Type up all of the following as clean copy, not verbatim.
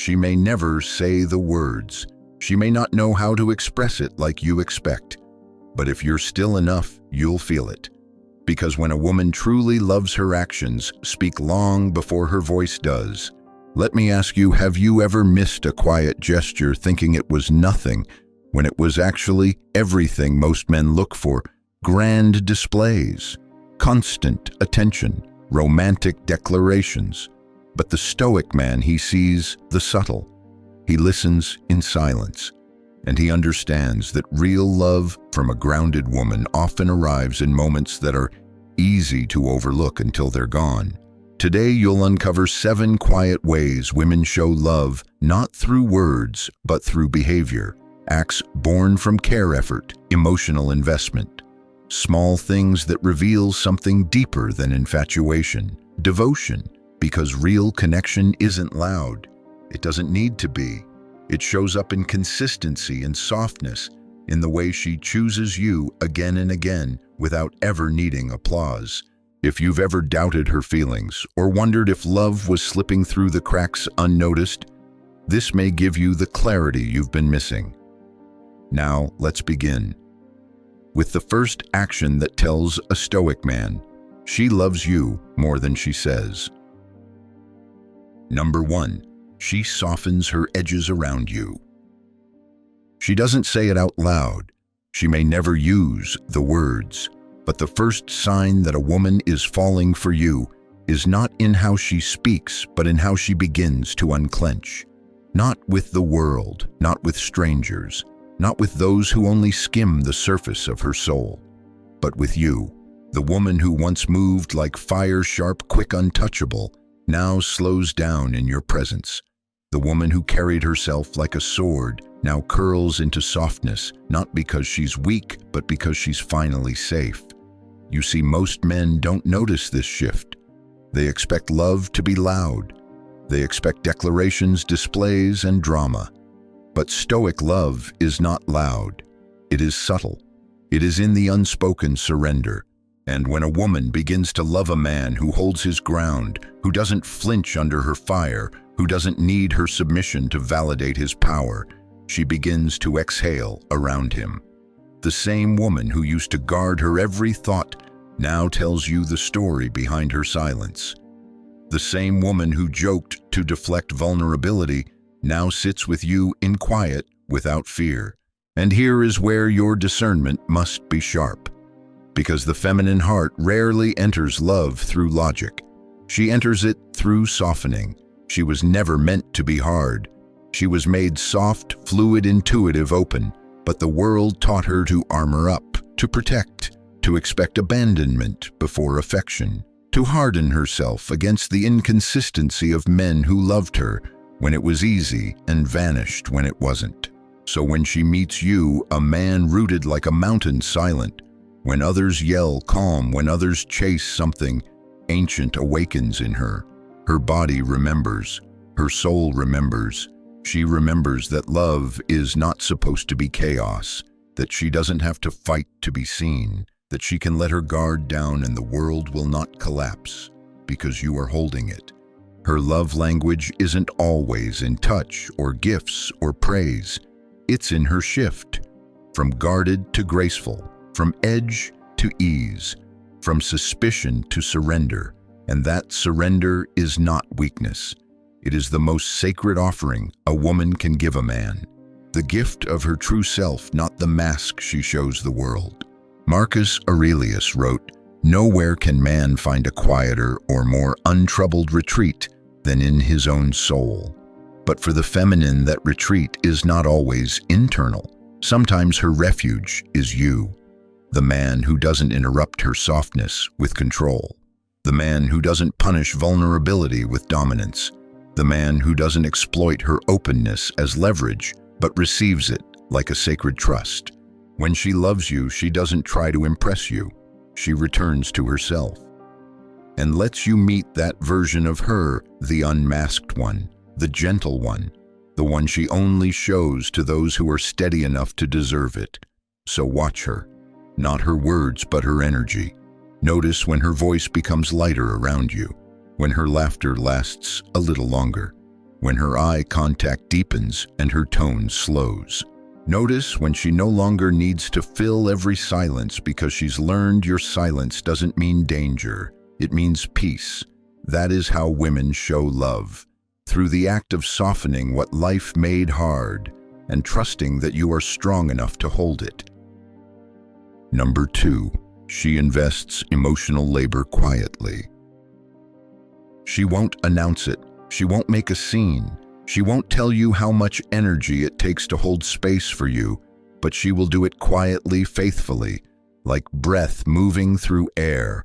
She may never say the words. She may not know how to express it like you expect. But if you're still enough, you'll feel it. Because when a woman truly loves, her actions speak long before her voice does. Let me ask you, have you ever missed a quiet gesture thinking it was nothing, when it was actually everything most men look for? Grand displays, constant attention, romantic declarations. But the Stoic man, he sees the subtle. He listens in silence. And he understands that real love from a grounded woman often arrives in moments that are easy to overlook until they're gone. Today you'll uncover 7 quiet ways women show love, not through words, but through behavior. Acts born from care effort, emotional investment. Small things that reveal something deeper than infatuation. Devotion, because real connection isn't loud. It doesn't need to be. It shows up in consistency and softness, in the way she chooses you again and again without ever needing applause. If you've ever doubted her feelings or wondered if love was slipping through the cracks unnoticed, this may give you the clarity you've been missing. Now, let's begin. With the first action that tells a Stoic man, she loves you more than she says. Number 1. She softens her edges around you. She doesn't say it out loud. She may never use the words. But the first sign that a woman is falling for you is not in how she speaks, but in how she begins to unclench. Not with the world, not with strangers, not with those who only skim the surface of her soul, but with you, the woman who once moved like fire-sharp, quick, untouchable, now slows down in your presence. The woman who carried herself like a sword now curls into softness, not because she's weak, but because she's finally safe. You see, most men don't notice this shift. They expect love to be loud. They expect declarations, displays, and drama. But Stoic love is not loud. It is subtle. It is in the unspoken surrender. And when a woman begins to love a man who holds his ground, who doesn't flinch under her fire, who doesn't need her submission to validate his power, she begins to exhale around him. The same woman who used to guard her every thought now tells you the story behind her silence. The same woman who joked to deflect vulnerability now sits with you in quiet without fear. And here is where your discernment must be sharp. Because the feminine heart rarely enters love through logic. She enters it through softening. She was never meant to be hard. She was made soft, fluid, intuitive, open. But the world taught her to armor up, to protect, to expect abandonment before affection, to harden herself against the inconsistency of men who loved her when it was easy and vanished when it wasn't. So when she meets you, a man rooted like a mountain, silent, when others yell, calm, when others chase, something ancient awakens in her. Her body remembers, her soul remembers. She remembers that love is not supposed to be chaos, that she doesn't have to fight to be seen, that she can let her guard down and the world will not collapse because you are holding it. Her love language isn't always in touch or gifts or praise. It's in her shift, from guarded to graceful, from edge to ease, from suspicion to surrender. And that surrender is not weakness. It is the most sacred offering a woman can give a man. The gift of her true self, not the mask she shows the world. Marcus Aurelius wrote, "Nowhere can man find a quieter or more untroubled retreat than in his own soul." But for the feminine, that retreat is not always internal. Sometimes her refuge is you, the man who doesn't interrupt her softness with control, the man who doesn't punish vulnerability with dominance, the man who doesn't exploit her openness as leverage, but receives it like a sacred trust. When she loves you, she doesn't try to impress you. She returns to herself and lets you meet that version of her, the unmasked one, the gentle one, the one she only shows to those who are steady enough to deserve it. So watch her, not her words, but her energy. Notice when her voice becomes lighter around you, when her laughter lasts a little longer, when her eye contact deepens and her tone slows. Notice when she no longer needs to fill every silence because she's learned your silence doesn't mean danger, it means peace. That is how women show love, through the act of softening what life made hard and trusting that you are strong enough to hold it. Number 2, she invests emotional labor quietly. She won't announce it. She won't make a scene. She won't tell you how much energy it takes to hold space for you, but she will do it quietly, faithfully, like breath moving through air.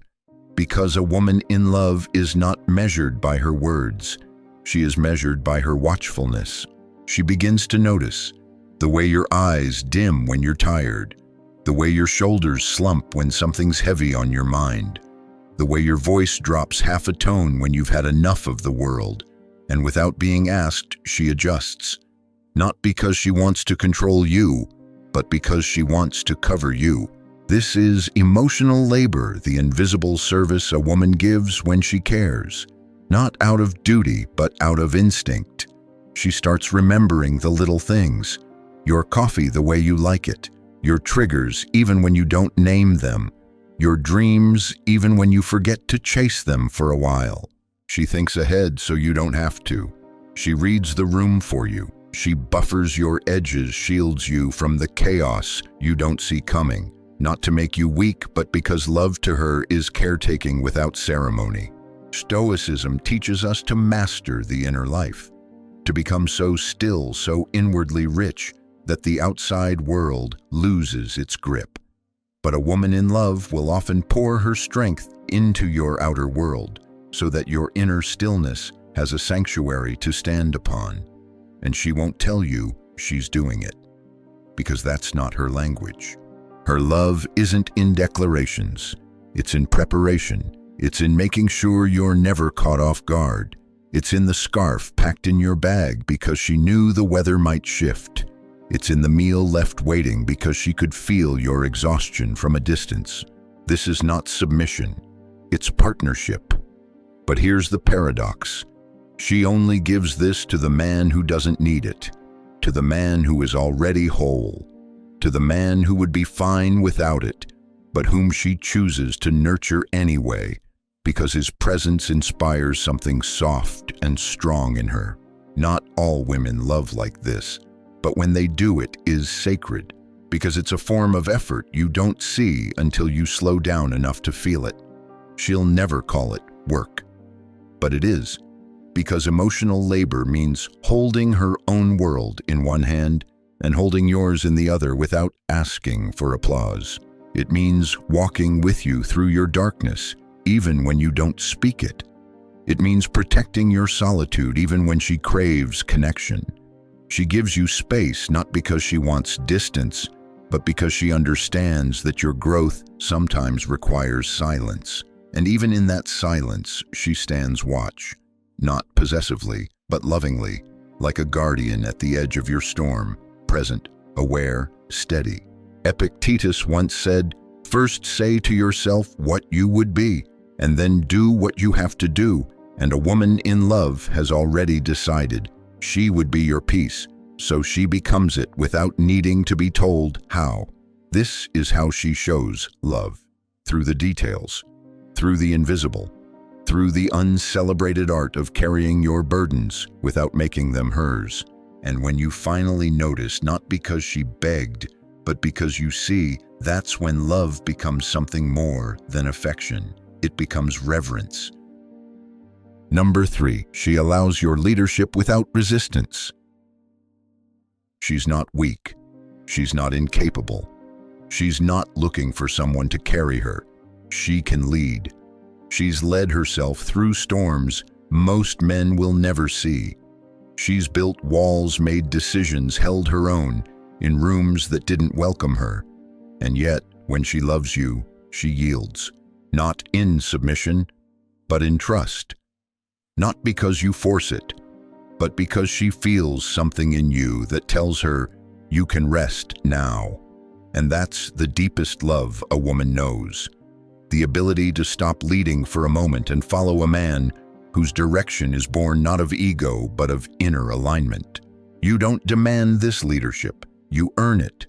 Because a woman in love is not measured by her words. She is measured by her watchfulness. She begins to notice the way your eyes dim when you're tired, the way your shoulders slump when something's heavy on your mind, the way your voice drops half a tone when you've had enough of the world. And without being asked, she adjusts. Not because she wants to control you, but because she wants to cover you. This is emotional labor, the invisible service a woman gives when she cares. Not out of duty, but out of instinct. She starts remembering the little things. Your coffee the way you like it. Your triggers even when you don't name them. Your dreams even when you forget to chase them for a while. She thinks ahead so you don't have to. She reads the room for you. She buffers your edges, shields you from the chaos you don't see coming. Not to make you weak, but because love to her is caretaking without ceremony. Stoicism teaches us to master the inner life, to become so still, so inwardly rich, that the outside world loses its grip. But a woman in love will often pour her strength into your outer world, so that your inner stillness has a sanctuary to stand upon. And she won't tell you she's doing it, because that's not her language. Her love isn't in declarations, it's in preparation. It's in making sure you're never caught off guard. It's in the scarf packed in your bag because she knew the weather might shift. It's in the meal left waiting because she could feel your exhaustion from a distance. This is not submission, it's partnership. But here's the paradox. She only gives this to the man who doesn't need it, to the man who is already whole, to the man who would be fine without it, but whom she chooses to nurture anyway, because his presence inspires something soft and strong in her. Not all women love like this, but when they do, it is sacred, because it's a form of effort you don't see until you slow down enough to feel it. She'll never call it work, but it is, because emotional labor means holding her own world in one hand and holding yours in the other without asking for applause. It means walking with you through your darkness, even when you don't speak it. It means protecting your solitude even when she craves connection. She gives you space not because she wants distance, but because she understands that your growth sometimes requires silence. And even in that silence, she stands watch, not possessively, but lovingly, like a guardian at the edge of your storm, present, aware, steady. Epictetus once said, "First say to yourself what you would be, and then do what you have to do." And a woman in love has already decided she would be your peace, so she becomes it without needing to be told how. This is how she shows love, through the details, through the invisible, through the uncelebrated art of carrying your burdens without making them hers. And when you finally notice, not because she begged, but because you see, that's when love becomes something more than affection. It becomes reverence. Number 3, she allows your leadership without resistance. She's not weak. She's not incapable. She's not looking for someone to carry her. She can lead. She's led herself through storms most men will never see. She's built walls, made decisions, held her own in rooms that didn't welcome her. And yet, when she loves you, she yields. Not in submission, but in trust. Not because you force it, but because she feels something in you that tells her you can rest now. And that's the deepest love a woman knows. The ability to stop leading for a moment and follow a man whose direction is born not of ego but of inner alignment. You don't demand this leadership, you earn it.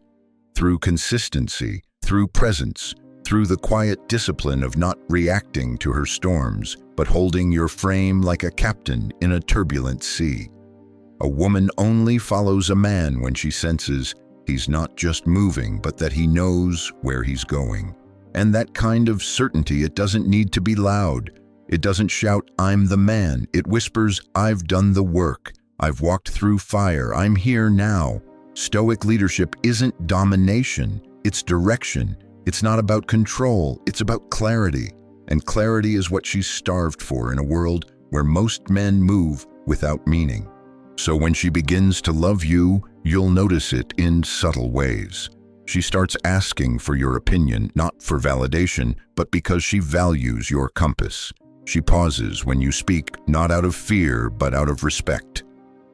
Through consistency, through presence, through the quiet discipline of not reacting to her storms, but holding your frame like a captain in a turbulent sea. A woman only follows a man when she senses he's not just moving, but that he knows where he's going. And that kind of certainty, it doesn't need to be loud. It doesn't shout, "I'm the man." It whispers, "I've done the work. I've walked through fire. I'm here now." Stoic leadership isn't domination, it's direction. It's not about control, it's about clarity. And clarity is what she's starved for in a world where most men move without meaning. So when she begins to love you, you'll notice it in subtle ways. She starts asking for your opinion, not for validation, but because she values your compass. She pauses when you speak, not out of fear, but out of respect.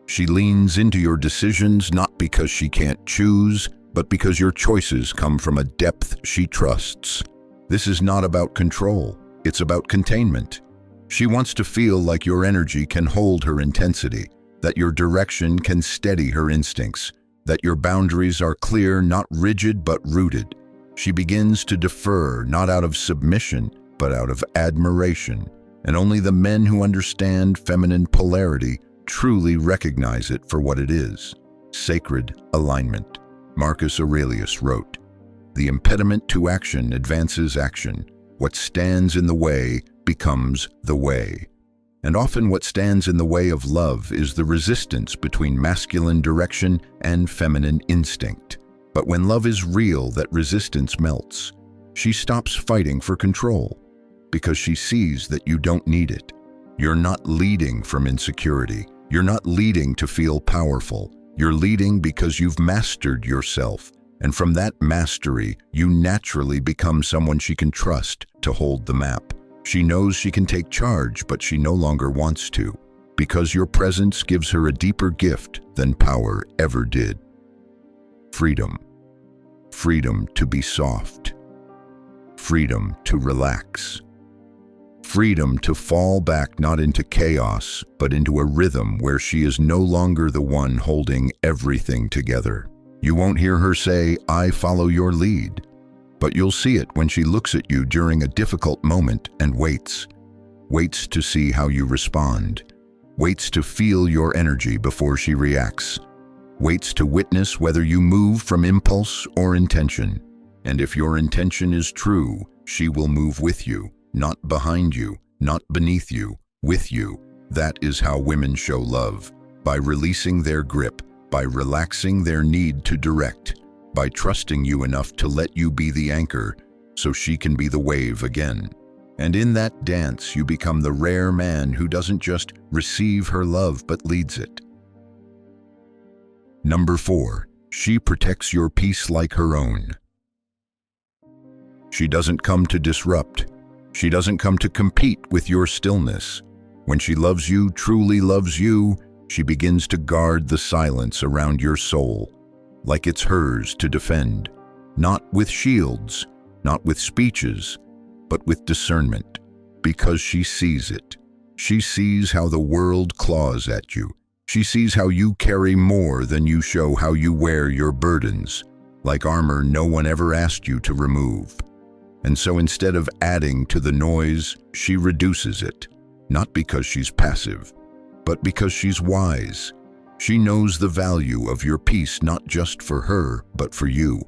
She leans into your decisions not because she can't choose, but because your choices come from a depth she trusts. This is not about control, it's about containment. She wants to feel like your energy can hold her intensity, that your direction can steady her instincts, that your boundaries are clear, not rigid, but rooted. She begins to defer, not out of submission, but out of admiration. And only the men who understand feminine polarity truly recognize it for what it is: sacred alignment. Marcus Aurelius wrote, "The impediment to action advances action. What stands in the way becomes the way." And often what stands in the way of love is the resistance between masculine direction and feminine instinct. But when love is real, that resistance melts. She stops fighting for control because she sees that you don't need it. You're not leading from insecurity. You're not leading to feel powerful. You're leading because you've mastered yourself. And from that mastery, you naturally become someone she can trust to hold the map. She knows she can take charge, but she no longer wants to, because your presence gives her a deeper gift than power ever did. Freedom. Freedom to be soft. Freedom to relax. Freedom to fall back not into chaos, but into a rhythm where she is no longer the one holding everything together. You won't hear her say, "I follow your lead," but you'll see it when she looks at you during a difficult moment and waits. Waits to see how you respond. Waits to feel your energy before she reacts. Waits to witness whether you move from impulse or intention. And if your intention is true, she will move with you. Not behind you, not beneath you, with you. That is how women show love, by releasing their grip, by relaxing their need to direct, by trusting you enough to let you be the anchor so she can be the wave again. And in that dance, you become the rare man who doesn't just receive her love but leads it. Number 4, she protects your peace like her own. She doesn't come to disrupt. She doesn't come to compete with your stillness. When she loves you, truly loves you, she begins to guard the silence around your soul, like it's hers to defend, not with shields, not with speeches, but with discernment, because she sees it. She sees how the world claws at you. She sees how you carry more than you show, how you wear your burdens, like armor no one ever asked you to remove. And so instead of adding to the noise, she reduces it, not because she's passive, but because she's wise. She knows the value of your peace, not just for her, but for you,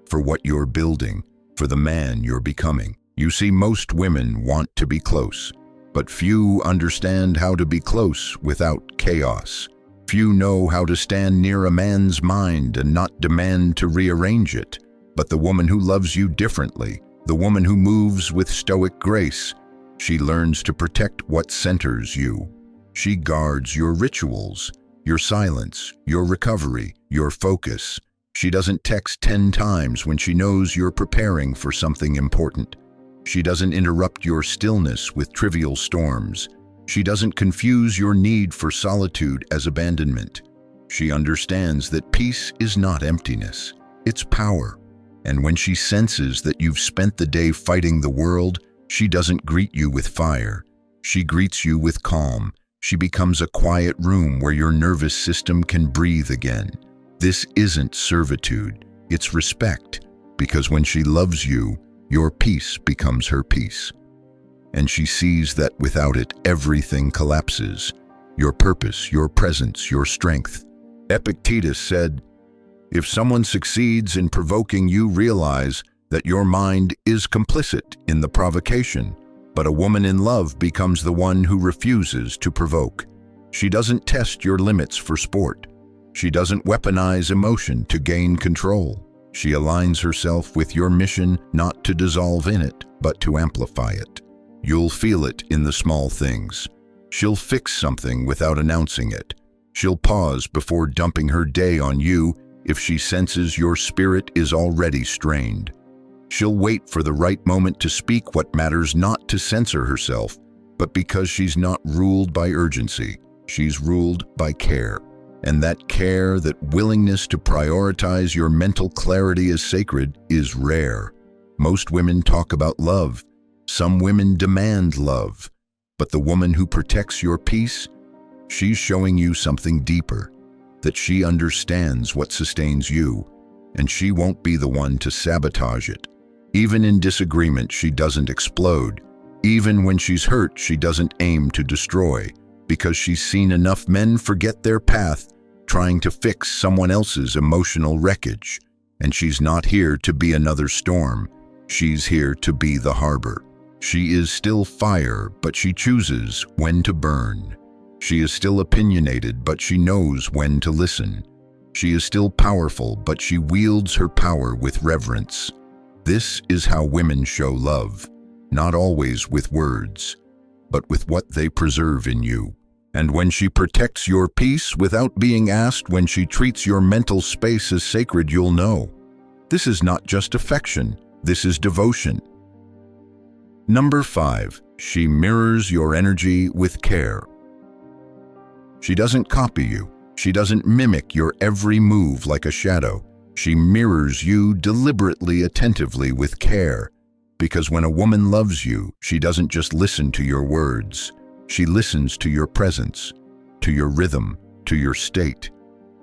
for what you're building, for the man you're becoming. You see, most women want to be close, but few understand how to be close without chaos. Few know how to stand near a man's mind and not demand to rearrange it. But the woman who loves you differently, the woman who moves with stoic grace, she learns to protect what centers you. She guards your rituals, your silence, your recovery, your focus. She doesn't text 10 times when she knows you're preparing for something important. She doesn't interrupt your stillness with trivial storms. She doesn't confuse your need for solitude as abandonment. She understands that peace is not emptiness, it's power. And when she senses that you've spent the day fighting the world, she doesn't greet you with fire. She greets you with calm. She becomes a quiet room where your nervous system can breathe again. This isn't servitude, it's respect, because when she loves you, your peace becomes her peace. And she sees that without it, everything collapses. Your purpose, your presence, your strength. Epictetus said, "If someone succeeds in provoking you, realize that your mind is complicit in the provocation. But a woman in love becomes the one who refuses to provoke. She doesn't test your limits for sport. She doesn't weaponize emotion to gain control. She aligns herself with your mission not to dissolve in it, but to amplify it. You'll feel it in the small things. She'll fix something without announcing it. She'll pause before dumping her day on you if she senses your spirit is already strained. She'll wait for the right moment to speak what matters, not to censor herself, but because she's not ruled by urgency. She's ruled by care. And that care, that willingness to prioritize your mental clarity as sacred, is rare. Most women talk about love. Some women demand love. But the woman who protects your peace, she's showing you something deeper, that she understands what sustains you, and she won't be the one to sabotage it. Even in disagreement, she doesn't explode. Even when she's hurt, she doesn't aim to destroy, because she's seen enough men forget their path trying to fix someone else's emotional wreckage. And she's not here to be another storm. She's here to be the harbor. She is still fire, but she chooses when to burn. She is still opinionated, but she knows when to listen. She is still powerful, but she wields her power with reverence. This is how women show love, not always with words, but with what they preserve in you. And when she protects your peace without being asked, when she treats your mental space as sacred, you'll know. This is not just affection, this is devotion. Number 5, she mirrors your energy with care. She doesn't copy you. She doesn't mimic your every move like a shadow. She mirrors you deliberately, attentively, with care. Because when a woman loves you, she doesn't just listen to your words. She listens to your presence, to your rhythm, to your state,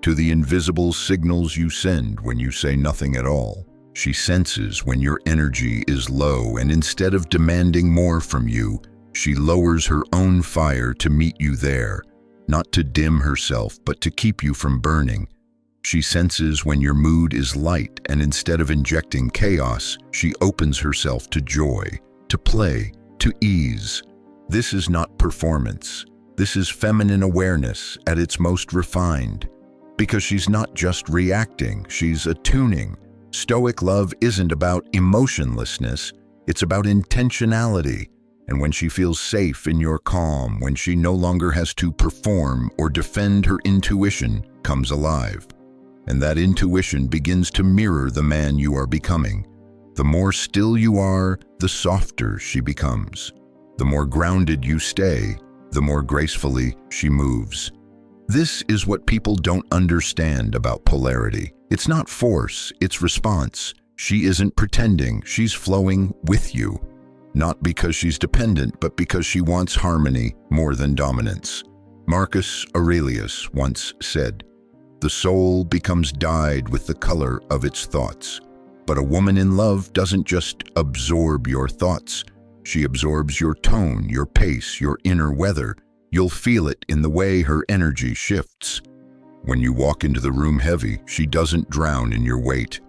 to the invisible signals you send when you say nothing at all. She senses when your energy is low, and instead of demanding more from you, she lowers her own fire to meet you there, not to dim herself, but to keep you from burning. She senses when your mood is light, and instead of injecting chaos, she opens herself to joy, to play, to ease. This is not performance. This is feminine awareness at its most refined. Because she's not just reacting, she's attuning. Stoic love isn't about emotionlessness, it's about intentionality. And when she feels safe in your calm, when she no longer has to perform or defend, her intuition comes alive. And that intuition begins to mirror the man you are becoming. The more still you are, the softer she becomes. The more grounded you stay, the more gracefully she moves. This is what people don't understand about polarity. It's not force, it's response. She isn't pretending, she's flowing with you. Not because she's dependent, but because she wants harmony more than dominance. Marcus Aurelius once said, "The soul becomes dyed with the color of its thoughts." But a woman in love doesn't just absorb your thoughts. She absorbs your tone, your pace, your inner weather. You'll feel it in the way her energy shifts. When you walk into the room heavy, she doesn't drown in your weight.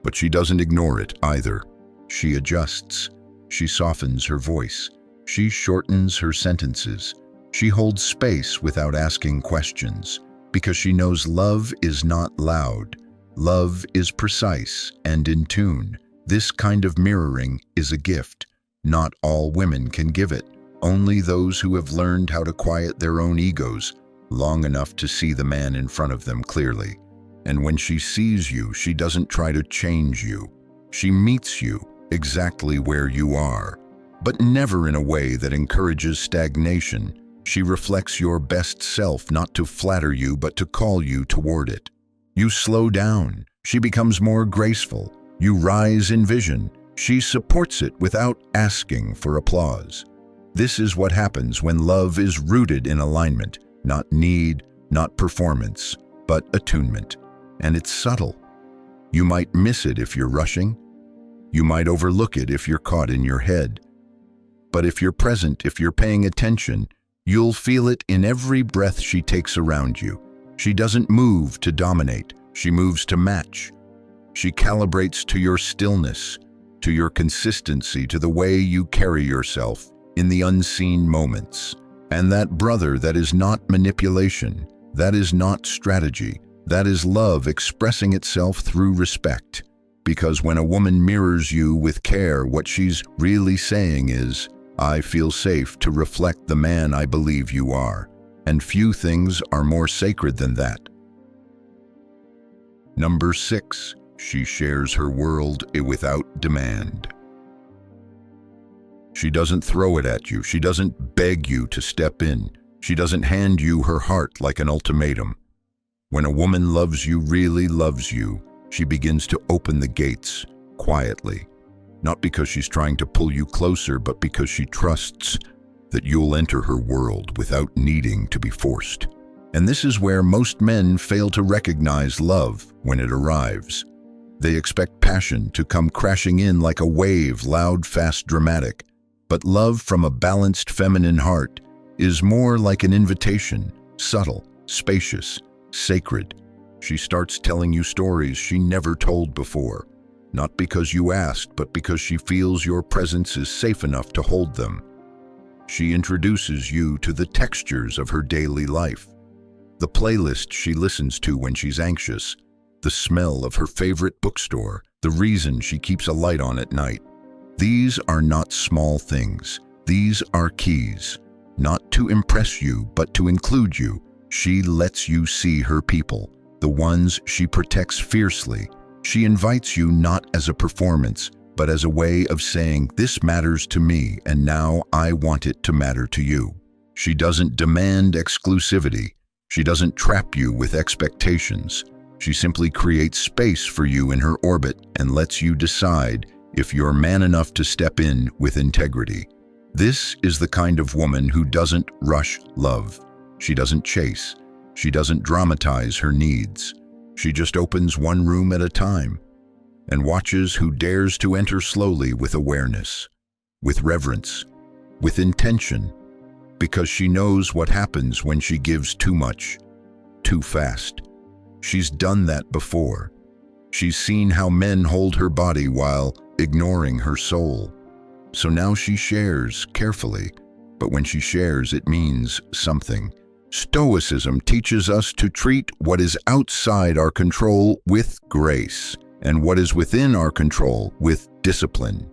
But she doesn't ignore it either. She adjusts. She softens her voice. She shortens her sentences. She holds space without asking questions. Because she knows love is not loud. Love is precise and in tune. This kind of mirroring is a gift. Not all women can give it. Only those who have learned how to quiet their own egos long enough to see the man in front of them clearly. And when she sees you, she doesn't try to change you. She meets you exactly where you are, but never in a way that encourages stagnation. She reflects your best self, not to flatter you, but to call you toward it. You slow down. She becomes more graceful. You rise in vision. She supports it without asking for applause. This is what happens when love is rooted in alignment, not need, not performance, but attunement. And it's subtle. You might miss it if you're rushing. You might overlook it if you're caught in your head. But if you're present, if you're paying attention, you'll feel it in every breath she takes around you. She doesn't move to dominate. She moves to match. She calibrates to your stillness, to your consistency, to the way you carry yourself in the unseen moments. And that, brother, that is not manipulation. That is not strategy. That is love expressing itself through respect. Because when a woman mirrors you with care, what she's really saying is, I feel safe to reflect the man I believe you are. And few things are more sacred than that. Number 6, she shares her world without demand. She doesn't throw it at you. She doesn't beg you to step in. She doesn't hand you her heart like an ultimatum. When a woman loves you, really loves you, she begins to open the gates quietly. Not because she's trying to pull you closer, but because she trusts that you'll enter her world without needing to be forced. And this is where most men fail to recognize love when it arrives. They expect passion to come crashing in like a wave, loud, fast, dramatic. But love from a balanced feminine heart is more like an invitation, subtle, spacious, sacred. She starts telling you stories she never told before, not because you asked, but because she feels your presence is safe enough to hold them. She introduces you to the textures of her daily life, the playlist she listens to when she's anxious, the smell of her favorite bookstore, the reason she keeps a light on at night. These are not small things. These are keys, not to impress you, but to include you. She lets you see her people, the ones she protects fiercely. She invites you not as a performance, but as a way of saying, this matters to me, and now I want it to matter to you. She doesn't demand exclusivity. She doesn't trap you with expectations. She simply creates space for you in her orbit and lets you decide if you're man enough to step in with integrity. This is the kind of woman who doesn't rush love. She doesn't chase. She doesn't dramatize her needs. She just opens one room at a time and watches who dares to enter slowly with awareness, with reverence, with intention, because she knows what happens when she gives too much, too fast. She's done that before. She's seen how men hold her body while ignoring her soul. So now she shares carefully, but when she shares, it means something. Stoicism teaches us to treat what is outside our control with grace, and what is within our control with discipline,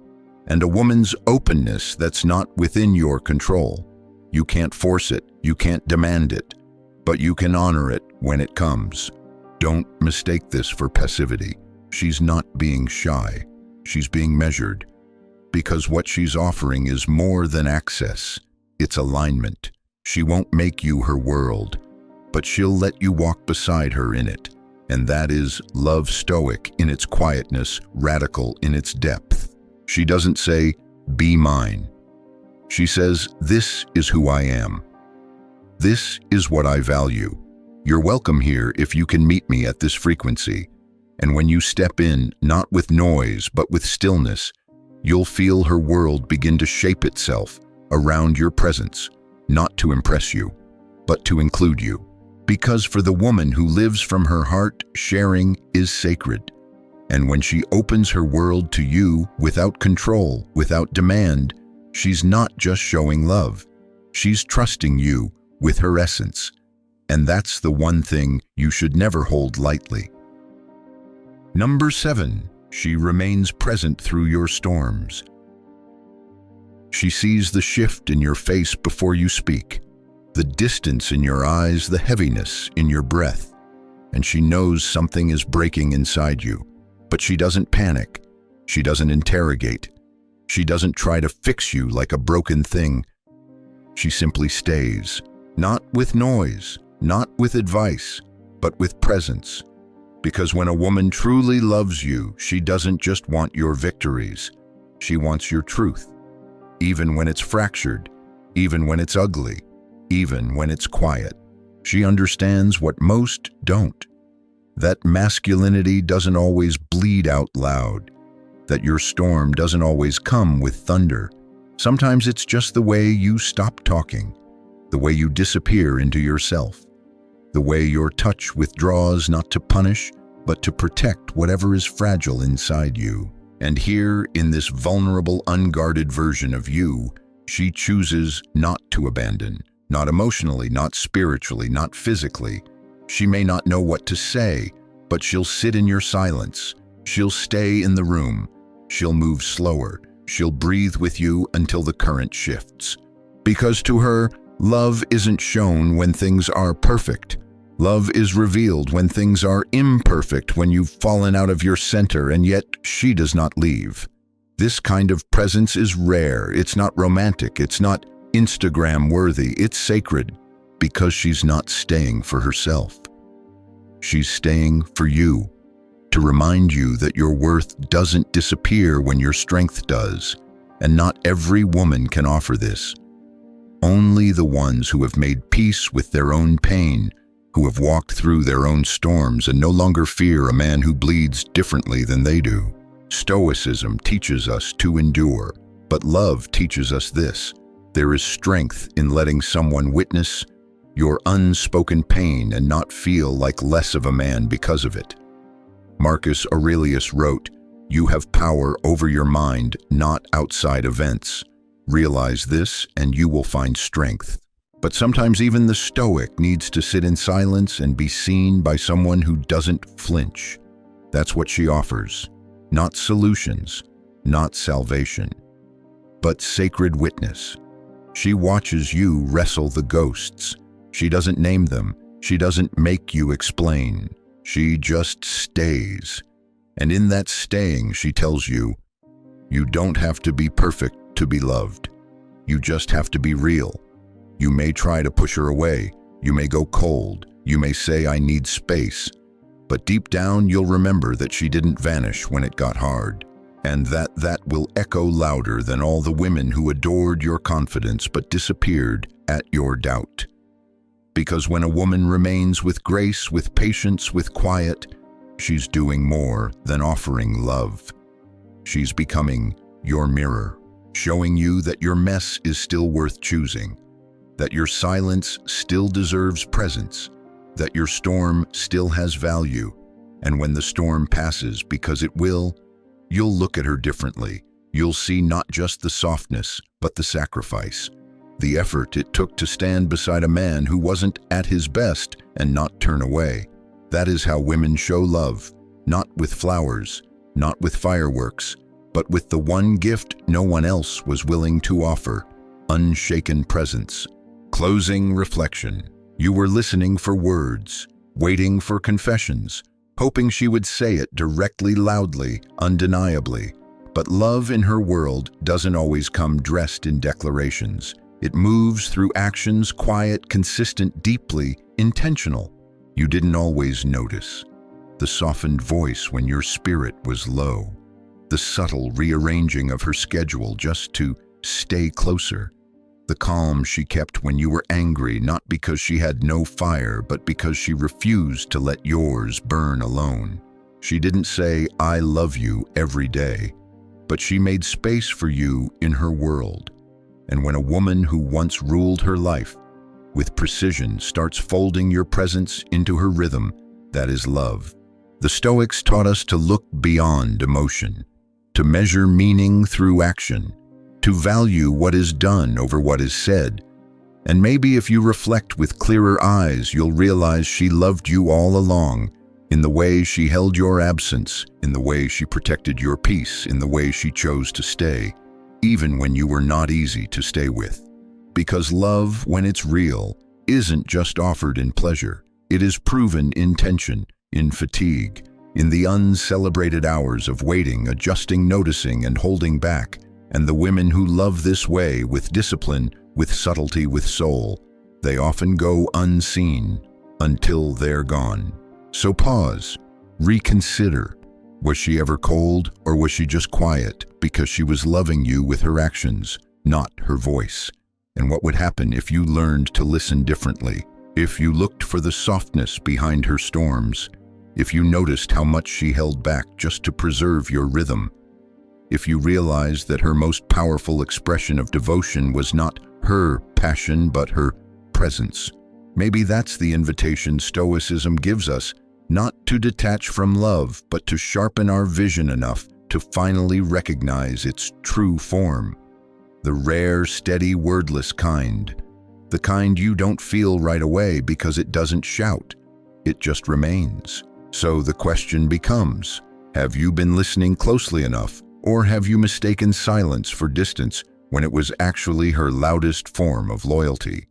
and a woman's openness that's not within your control. You can't force it, you can't demand it, but you can honor it when it comes. Don't mistake this for passivity. She's not being shy. She's being measured, because what she's offering is more than access. It's alignment. She won't make you her world, but she'll let you walk beside her in it. And that is love, stoic in its quietness, radical in its depth. She doesn't say, be mine. She says, this is who I am. This is what I value. You're welcome here if you can meet me at this frequency. And when you step in, not with noise, but with stillness, you'll feel her world begin to shape itself around your presence, not to impress you, but to include you. Because for the woman who lives from her heart, sharing is sacred. And when she opens her world to you without control, without demand, she's not just showing love. She's trusting you with her essence. And that's the one thing you should never hold lightly. Number 7, she remains present through your storms. She sees the shift in your face before you speak, the distance in your eyes, the heaviness in your breath, and she knows something is breaking inside you. But she doesn't panic. She doesn't interrogate. She doesn't try to fix you like a broken thing. She simply stays, not with noise, not with advice, but with presence. Because when a woman truly loves you, she doesn't just want your victories. She wants your truth. Even when it's fractured, even when it's ugly, even when it's quiet. She understands what most don't. That masculinity doesn't always bleed out loud, that your storm doesn't always come with thunder. Sometimes it's just the way you stop talking, the way you disappear into yourself, the way your touch withdraws not to punish, but to protect whatever is fragile inside you. And here, in this vulnerable, unguarded version of you, she chooses not to abandon, not emotionally, not spiritually, not physically. She may not know what to say, but she'll sit in your silence. She'll stay in the room. She'll move slower. She'll breathe with you until the current shifts. Because to her, love isn't shown when things are perfect. Love is revealed when things are imperfect, when you've fallen out of your center, and yet she does not leave. This kind of presence is rare. It's not romantic. It's not Instagram-worthy. It's sacred because she's not staying for herself. She's staying for you, to remind you that your worth doesn't disappear when your strength does, and not every woman can offer this. Only the ones who have made peace with their own pain, who have walked through their own storms and no longer fear a man who bleeds differently than they do. Stoicism teaches us to endure, but love teaches us this: there is strength in letting someone witness your unspoken pain and not feel like less of a man because of it. Marcus Aurelius wrote, "You have power over your mind, not outside events. Realize this and you will find strength." But sometimes even the Stoic needs to sit in silence and be seen by someone who doesn't flinch. That's what she offers. Not solutions, not salvation, but sacred witness. She watches you wrestle the ghosts. She doesn't name them. She doesn't make you explain. She just stays. And in that staying, she tells you, you don't have to be perfect to be loved. You just have to be real. You may try to push her away. You may go cold. You may say, "I need space." But deep down, you'll remember that she didn't vanish when it got hard, and that will echo louder than all the women who adored your confidence but disappeared at your doubt. Because when a woman remains with grace, with patience, with quiet, she's doing more than offering love. She's becoming your mirror, showing you that your mess is still worth choosing, that your silence still deserves presence, that your storm still has value, and when the storm passes, because it will, you'll look at her differently. You'll see not just the softness, but the sacrifice, the effort it took to stand beside a man who wasn't at his best and not turn away. That is how women show love, not with flowers, not with fireworks, but with the one gift no one else was willing to offer: unshaken presence. Closing reflection. You were listening for words, waiting for confessions, hoping she would say it directly, loudly, undeniably. But love in her world doesn't always come dressed in declarations. It moves through actions, quiet, consistent, deeply intentional. You didn't always notice the softened voice when your spirit was low, the subtle rearranging of her schedule just to stay closer, the calm she kept when you were angry, not because she had no fire, but because she refused to let yours burn alone. She didn't say, "I love you" every day, but she made space for you in her world. And when a woman who once ruled her life with precision starts folding your presence into her rhythm, that is love. The Stoics taught us to look beyond emotion, to measure meaning through action, to value what is done over what is said. And maybe if you reflect with clearer eyes, you'll realize she loved you all along, in the way she held your absence, in the way she protected your peace, in the way she chose to stay, even when you were not easy to stay with. Because love, when it's real, isn't just offered in pleasure. It is proven in tension, in fatigue, in the uncelebrated hours of waiting, adjusting, noticing, and holding back. And the women who love this way, with discipline, with subtlety, with soul, they often go unseen until they're gone. So pause, reconsider. Was she ever cold, or was she just quiet because she was loving you with her actions, not her voice? And what would happen if you learned to listen differently? If you looked for the softness behind her storms? If you noticed how much she held back just to preserve your rhythm? If you realized that her most powerful expression of devotion was not her passion but her presence? Maybe that's the invitation Stoicism gives us, not to detach from love, but to sharpen our vision enough to finally recognize its true form. The rare, steady, wordless kind. The kind you don't feel right away because it doesn't shout. It just remains. So the question becomes, have you been listening closely enough, or have you mistaken silence for distance when it was actually her loudest form of loyalty?